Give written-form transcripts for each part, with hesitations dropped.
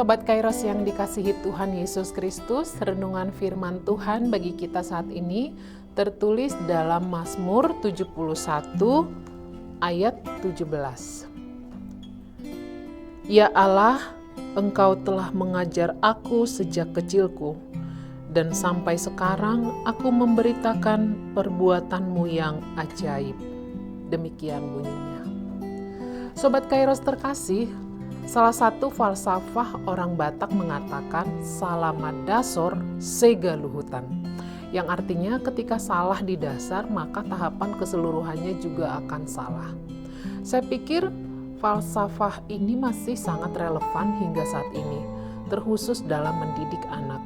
Sobat Kairos yang dikasihi Tuhan Yesus Kristus, renungan firman Tuhan bagi kita saat ini tertulis dalam Mazmur 71 ayat 17. Ya Allah, Engkau telah mengajar aku sejak kecilku, dan sampai sekarang aku memberitakan perbuatan-Mu yang ajaib. Demikian bunyinya. Sobat Kairos terkasih, salah satu falsafah orang Batak mengatakan salamat dasor sega luhutan, yang artinya ketika salah di dasar maka tahapan keseluruhannya juga akan salah. Saya pikir falsafah ini masih sangat relevan hingga saat ini, terkhusus dalam mendidik anak.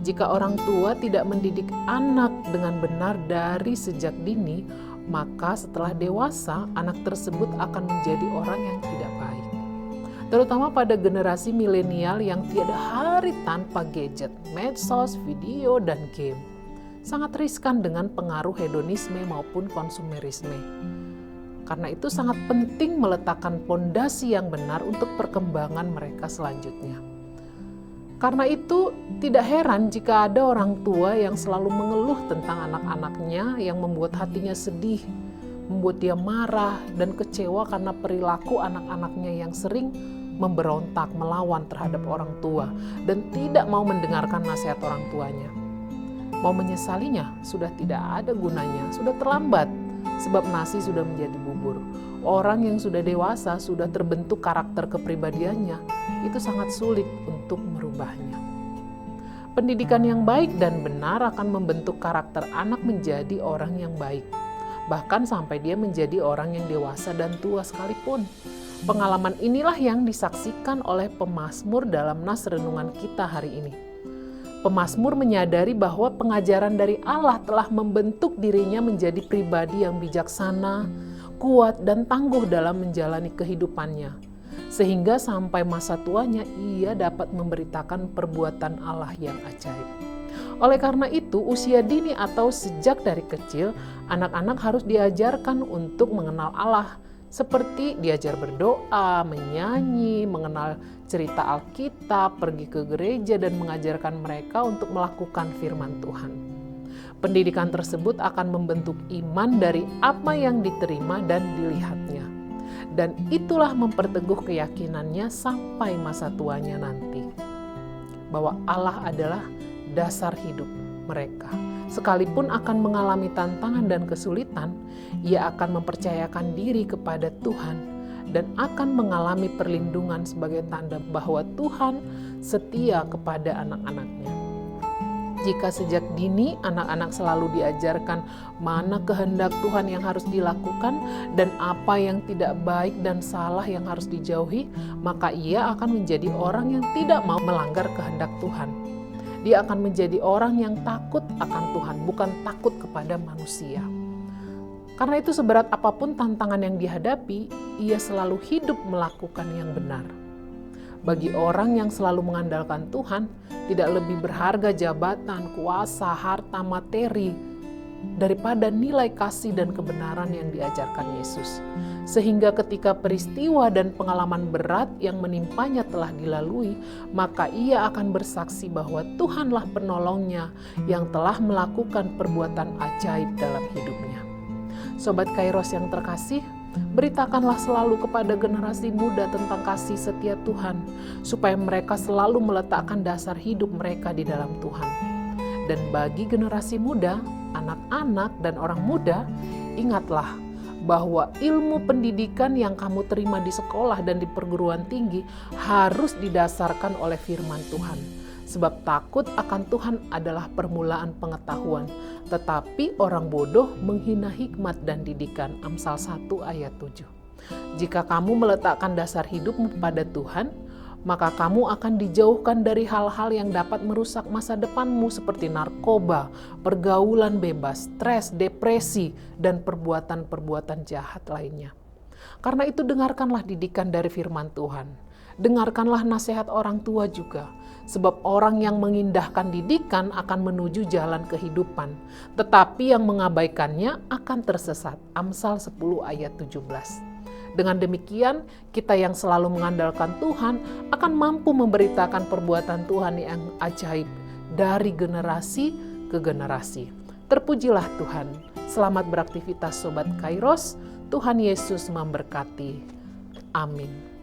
Jika orang tua tidak mendidik anak dengan benar dari sejak dini, maka setelah dewasa anak tersebut akan menjadi orang yang tidak baik. Terutama pada generasi milenial yang tiada hari tanpa gadget, medsos, video, dan game. Sangat riskan dengan pengaruh hedonisme maupun konsumerisme. Karena itu sangat penting meletakkan pondasi yang benar untuk perkembangan mereka selanjutnya. Karena itu tidak heran jika ada orang tua yang selalu mengeluh tentang anak-anaknya yang membuat hatinya sedih, membuat dia marah dan kecewa karena perilaku anak-anaknya yang sering memberontak melawan terhadap orang tua dan tidak mau mendengarkan nasihat orang tuanya. Mau menyesalinya sudah tidak ada gunanya, sudah terlambat. Sebab nasi sudah menjadi bubur. Orang yang sudah dewasa, sudah terbentuk karakter kepribadiannya, itu sangat sulit untuk merubahnya. Pendidikan yang baik dan benar akan membentuk karakter anak menjadi orang yang baik. Bahkan sampai dia menjadi orang yang dewasa dan tua sekalipun. Pengalaman inilah yang disaksikan oleh pemazmur dalam nas renungan kita hari ini. Pemazmur menyadari bahwa pengajaran dari Allah telah membentuk dirinya menjadi pribadi yang bijaksana, kuat, dan tangguh dalam menjalani kehidupannya. Sehingga sampai masa tuanya ia dapat memberitakan perbuatan Allah yang ajaib. Oleh karena itu, usia dini atau sejak dari kecil, anak-anak harus diajarkan untuk mengenal Allah. Seperti diajar berdoa, menyanyi, mengenal cerita Alkitab, pergi ke gereja dan mengajarkan mereka untuk melakukan firman Tuhan. Pendidikan tersebut akan membentuk iman dari apa yang diterima dan dilihatnya. Dan itulah memperteguh keyakinannya sampai masa tuanya nanti. Bahwa Allah adalah dasar hidup mereka. Sekalipun akan mengalami tantangan dan kesulitan, ia akan mempercayakan diri kepada Tuhan dan akan mengalami perlindungan sebagai tanda bahwa Tuhan setia kepada anak-anaknya. Jika sejak dini anak-anak selalu diajarkan mana kehendak Tuhan yang harus dilakukan dan apa yang tidak baik dan salah yang harus dijauhi, maka ia akan menjadi orang yang tidak mau melanggar kehendak Tuhan. Dia akan menjadi orang yang takut akan Tuhan, bukan takut kepada manusia. Karena itu seberat apapun tantangan yang dihadapi, ia selalu hidup melakukan yang benar. Bagi orang yang selalu mengandalkan Tuhan, tidak lebih berharga jabatan, kuasa, harta, materi, daripada nilai kasih dan kebenaran yang diajarkan Yesus. Sehingga ketika peristiwa dan pengalaman berat yang menimpanya telah dilalui, maka ia akan bersaksi bahwa Tuhanlah penolongnya yang telah melakukan perbuatan ajaib dalam hidupnya. Sobat Kairos yang terkasih, beritakanlah selalu kepada generasi muda tentang kasih setia Tuhan, supaya mereka selalu meletakkan dasar hidup mereka di dalam Tuhan. Dan bagi generasi muda, anak-anak dan orang muda, ingatlah bahwa ilmu pendidikan yang kamu terima di sekolah dan di perguruan tinggi harus didasarkan oleh firman Tuhan. Sebab takut akan Tuhan adalah permulaan pengetahuan, tetapi orang bodoh menghina hikmat dan didikan. Amsal 1 ayat 7. Jika kamu meletakkan dasar hidupmu pada Tuhan, maka kamu akan dijauhkan dari hal-hal yang dapat merusak masa depanmu seperti narkoba, pergaulan bebas, stres, depresi, dan perbuatan-perbuatan jahat lainnya. Karena itu dengarkanlah didikan dari firman Tuhan. Dengarkanlah nasihat orang tua juga. Sebab orang yang mengindahkan didikan akan menuju jalan kehidupan. Tetapi yang mengabaikannya akan tersesat. Amsal 10 ayat 17. Dengan demikian, kita yang selalu mengandalkan Tuhan akan mampu memberitakan perbuatan Tuhan yang ajaib dari generasi ke generasi. Terpujilah Tuhan. Selamat beraktivitas Sobat Kairos. Tuhan Yesus memberkati. Amin.